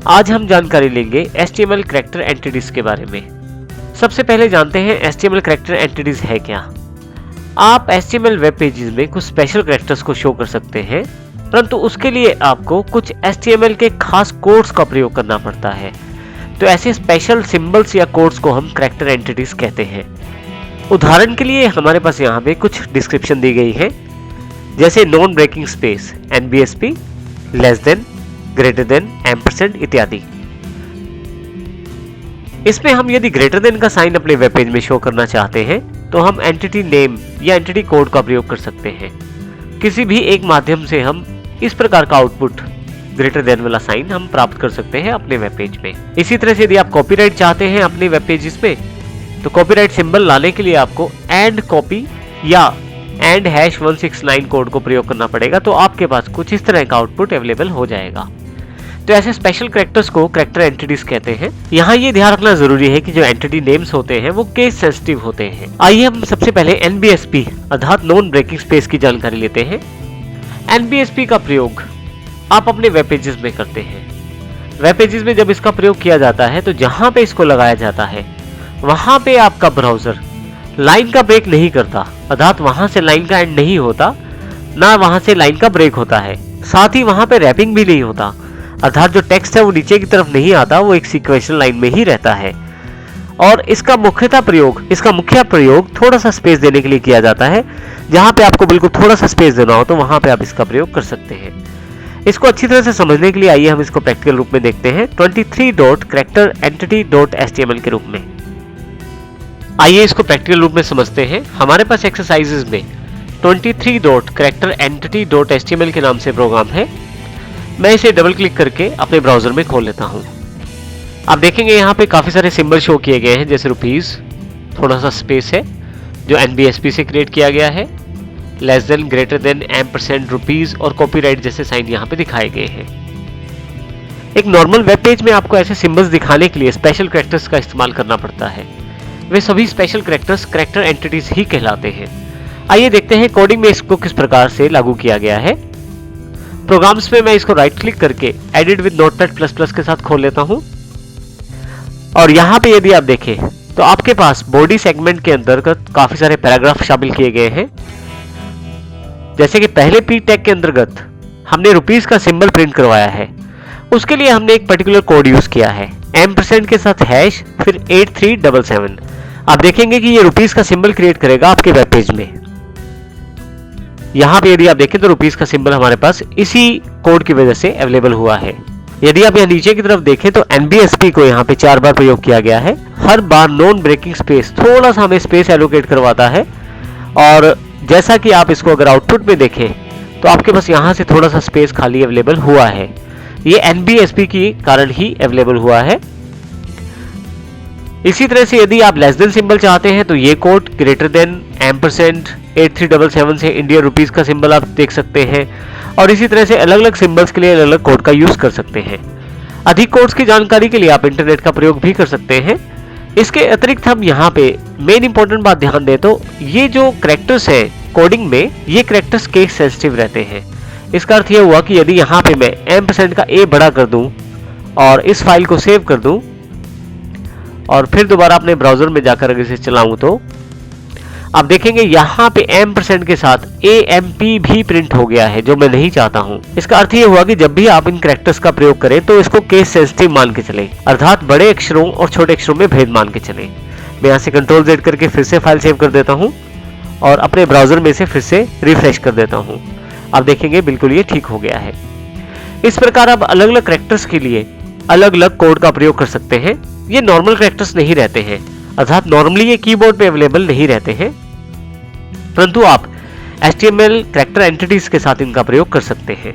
आज हम जानकारी लेंगे HTML कैरेक्टर एंटिटीज के बारे में। सबसे पहले जानते हैं HTML कैरेक्टर एंटिटीज है क्या। आप HTML वेब पेजेस में कुछ स्पेशल कैरेक्टर्स को शो कर सकते हैं, परंतु उसके लिए आपको कुछ HTML के खास कोड्स का प्रयोग करना पड़ता है। तो ऐसे स्पेशल सिंबल्स या कोड्स को हम कैरेक्टर एंटिटीज कहते हैं। उदाहरण के लिए हमारे पास यहाँ पे कुछ डिस्क्रिप्शन दी गई है, जैसे non breaking space, NBSP, less than, greater than, ampersand इत्यादि। इसमें हम यदि ग्रेटर देन का साइन अपने वेब पेज में शो करना चाहते हैं तो हम एंटिटी नेम या एंटिटी कोड का प्रयोग कर सकते हैं। किसी भी एक माध्यम से हम इस प्रकार का आउटपुट ग्रेटर देन वाला साइन हम प्राप्त कर सकते हैं अपने वेब पेज में। इसी तरह से यदि आप कॉपीराइट चाहते हैं अपने वेब पेजेस में, तो कॉपीराइट सिंबल लाने के लिए आपको एंड कॉपी या एंड #169 कोड को प्रयोग करना पड़ेगा, तो आपके पास कुछ इस तरह का आउटपुट अवेलेबल हो जाएगा। तो ऐसे स्पेशल कैरेक्टर्स को कैरेक्टर एंटिटीज कहते हैं। यहाँ ये ध्यान रखना जरूरी है कि जो एंटिटी नेम्स होते हैं वो केस सेंसिटिव होते हैं। आइए हम सबसे पहले NBSP अर्थात नॉन ब्रेकिंग स्पेस की जानकारी लेते हैं। NBSP का प्रयोग आप अपने वेब पेजेस में करते हैं। वेब पेजेस में जब इसका प्रयोग किया जाता है तो जहां पे इसको लगाया जाता है वहां पे आपका ब्राउजर लाइन का ब्रेक नहीं करता, अर्थात वहां से लाइन का एंड नहीं होता, ना वहां से लाइन का ब्रेक होता है। साथ ही वहां पे रैपिंग भी नहीं होता, अर्थात जो टेक्स्ट है वो नीचे की तरफ नहीं आता, वो एक सीक्वेंशियल लाइन में ही रहता है। और इसका मुख्य प्रयोग थोड़ा सा स्पेस देने के लिए किया जाता है। जहां पे आपको बिल्कुल थोड़ा सा स्पेस देना हो तो वहां पे आप इसका प्रयोग कर सकते हैं। इसको अच्छी तरह से समझने के लिए आइए हम इसको प्रैक्टिकल रूप में देखते हैं 23.characterentity.html के रूप में। आइए इसको प्रैक्टिकल रूप में समझते हैं। हमारे पास एक्सरसाइजेज में 23.characterentity.html के नाम से प्रोग्राम है। मैं इसे डबल क्लिक करके अपने ब्राउजर में खोल लेता हूं। आप देखेंगे यहाँ पे काफी सारे सिंबल शो किए गए हैं, जैसे रुपीज, थोड़ा सा स्पेस है जो NBSP से क्रिएट किया गया है, less than, greater than, ampersand, rupees और कॉपीराइट जैसे साइन यहाँ पे दिखाए गए हैं। एक नॉर्मल वेब पेज में आपको ऐसे सिंबल्स दिखाने के लिए स्पेशल कैरेक्टर्स का इस्तेमाल करना पड़ता है। वे सभी स्पेशल कैरेक्टर्स कैरेक्टर एंटिटीज ही कहलाते हैं। आइए देखते हैं कोडिंग में इसको किस प्रकार से लागू किया गया है। प्रोग्राम्स में मैं इसको राइट क्लिक करके एडिट विद नोटपैड++ के साथ खोल लेता हूं। और यहां पे यदि आप देखें तो आपके पास बॉडी सेगमेंट के अंतर्गत काफी सारे पैराग्राफ शामिल किए गए हैं। जैसे कि पहले P टैग के अंतर्गत हमने रुपीज का सिंबल प्रिंट करवाया है, उसके लिए हमने एक पर्टिकुलर कोड यूज किया है, एम्परसेंड के साथ हैश फिर 8377। आप देखेंगे कि ये रुपीज का सिंबल क्रिएट करेगा आपके वेब पेज में। यहाँ पे यदि आप देखें तो रुपीज का सिंबल हमारे पास इसी कोड की वजह से अवेलेबल हुआ है। यदि आप यहाँ नीचे की तरफ देखें तो NBSP को यहाँ पे 4 बार प्रयोग किया गया है। हर बार नॉन ब्रेकिंग स्पेस थोड़ा सा हमें स्पेस एलोकेट करवाता है। और जैसा कि आप इसको अगर आउटपुट में देखें तो आपके पास यहाँ से थोड़ा सा स्पेस खाली अवेलेबल हुआ है। ये NBSP के कारण ही अवेलेबल हुआ है। इसी तरह से यदि आप लेस देन सिंबल चाहते हैं तो ये कोड, ग्रेटर देन, एम्परसेंड, 8377 से इंडियन रुपीज का सिंबल आप देख सकते हैं। और इसी तरह से अलग अलग सिंबल्स के लिए अलग अलग कोड का यूज कर सकते हैं। अधिक कोड्स की जानकारी के लिए आप इंटरनेट का प्रयोग भी कर सकते हैं। इसके अतिरिक्त हम यहाँ पे मेन इंपॉर्टेंट बात ध्यान दें तो ये जो कैरेक्टर्स है कोडिंग में, ये कैरेक्टर्स केस सेंसिटिव रहते हैं। इसका अर्थ यह हुआ कि यदि यहाँ पे मैं एम्परसेंड का A बड़ा कर दूं और इस फाइल को सेव कर दूं और फिर दोबारा अपने ब्राउजर में जाकर अगर इसे चलाऊं तो आप देखेंगे यहाँ पे एम्परसेंड के साथ AMP भी प्रिंट हो गया है, जो मैं नहीं चाहता हूँ। इसका अर्थ ये हुआ कि जब भी आप इन कैरेक्टर्स का प्रयोग करें तो इसको केस सेंसिटिव मान के चलें, अर्थात बड़े अक्षरों और छोटे अक्षरों में भेद मान के चलें। मैं यहाँ से Ctrl+Z करके फिर से फाइल सेव कर देता हूँ और अपने ब्राउजर में से फिर से रिफ्रेश कर देता हूँ। आप देखेंगे बिल्कुल ये ठीक हो गया है। इस प्रकार आप अलग अलग कैरेक्टर्स के लिए अलग अलग कोड का प्रयोग कर सकते हैं। ये नॉर्मल कैरेक्टर्स नहीं रहते हैं, अर्थात नॉर्मली ये कीबोर्ड पे अवेलेबल नहीं रहते हैं, परंतु आप HTML कैरेक्टर एंटिटीज के साथ इनका प्रयोग कर सकते हैं।